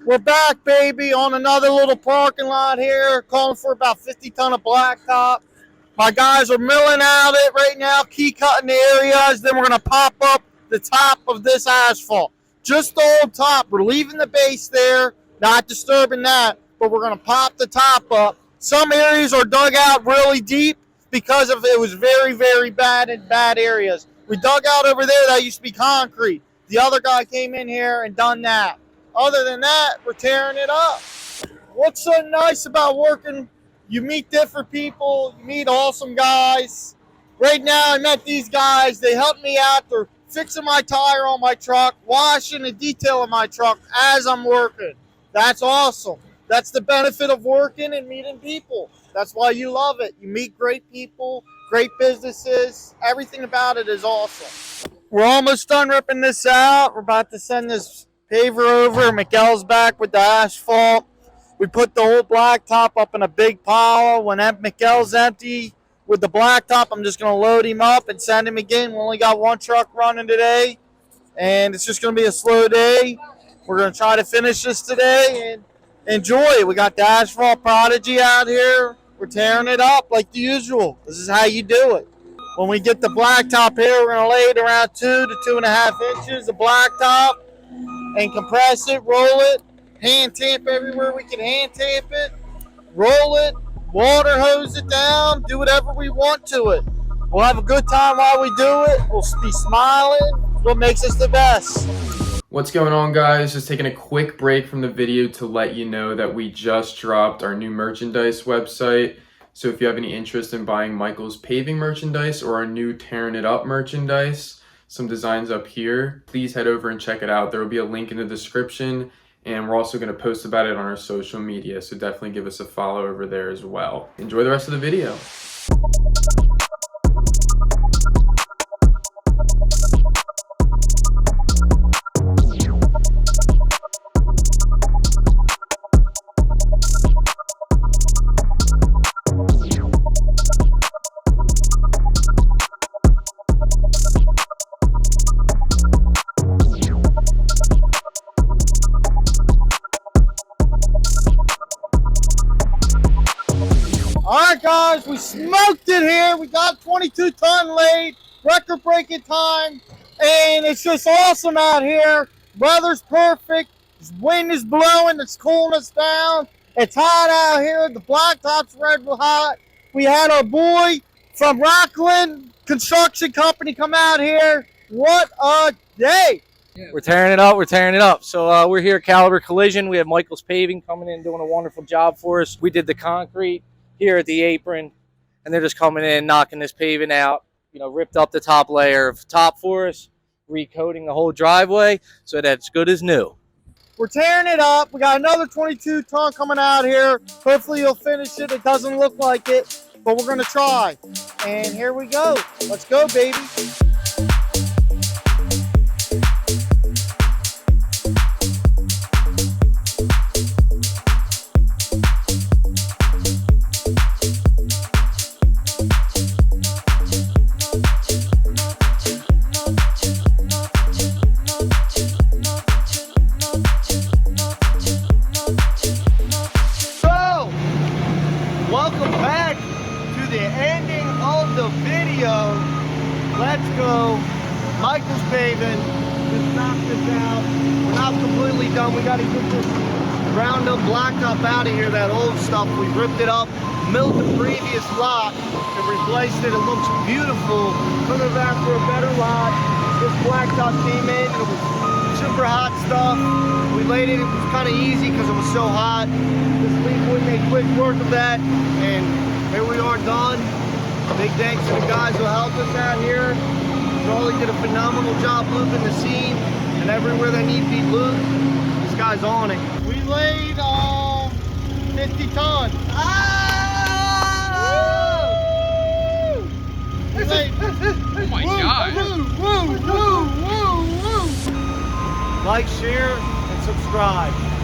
We're back, baby, on another little parking lot here, calling for about 50 ton of blacktop. My guys are milling out it right now, key cutting the areas. Then we're going to pop up the top of this asphalt. Just the old top. We're leaving the base there, not disturbing that, but we're going to pop the top up. Some areas are dug out really deep because of it was very, very bad in bad areas. We dug out over there, that used to be concrete. The other guy came in here and done that. Other than that, we're tearing it up. What's so nice about working? You meet different people, you meet awesome guys. Right now, I met these guys. They helped me out. They're fixing my tire on my truck, washing and detailing my truck as I'm working. That's awesome. That's the benefit of working and meeting people. That's why you love it. You meet great people, great businesses. Everything about it is awesome. We're almost done ripping this out. We're about to send this paver over. Miguel's back with the asphalt. We put the old blacktop up in a big pile. When Miguel's empty with the blacktop, I'm just going to load him up and send him again. We only got one truck running today, and it's just going to be a slow day. We're going to try to finish this today and enjoy it. We got the Asphalt Prodigy out here. We're tearing it up like the usual. This is how you do it. When we get the blacktop here, we're going to lay it around 2 to 2.5 inches of blacktop and compress it, roll it, hand tamp everywhere we can hand tamp it, roll it, water hose it down, do whatever we want to it. We'll have a good time while we do it. We'll be smiling. What makes us the best. What's going on, guys? Just taking a quick break from the video to let you know that we just dropped our new merchandise website. So if you have any interest in buying Michael's paving merchandise or our new Tearing It Up merchandise, some designs up here, please head over and check it out. There will be a link in the description, and we're also going to post about it on our social media, so definitely give us a follow over there as well. Enjoy the rest of the video. All right, guys, we smoked it here. We got 22 ton laid, record-breaking time, and it's just awesome out here. Weather's perfect. The wind is blowing. It's cooling us down. It's hot out here. The blacktop's red hot. We had our boy from Rockland Construction Company come out here. What a day. We're tearing it up. We're tearing it up. So we're here at Caliber Collision. We have Michael's Paving coming in, doing a wonderful job for us. We did the concrete here at the apron, and they're just coming in, knocking this paving out, ripped up the top layer of top for us, recoating the whole driveway so that it's good as new. We're tearing it up. We got another 22 ton coming out here. Hopefully you'll finish it. It doesn't look like it, but we're going to try. And here we go. Let's go, baby. Welcome back to the ending of the video. Let's go. Michael's Paving. Just knock this out. We're not completely done. We got to get this ground up blacktop out of here. That old stuff. We ripped it up, milled the previous lot, and replaced it. It looks beautiful. Coming back for a better lot. This blacktop came in, and it was super hot stuff. We laid it. It was kind of easy because it was so hot. This leaf would make quick work of that, and here we are done. Big thanks to the guys who helped us out here. Charlie did a phenomenal job looping the seam, and everywhere they need to be looped, this guy's on it. We laid 50 tons. Oh my God. Like, share, and subscribe.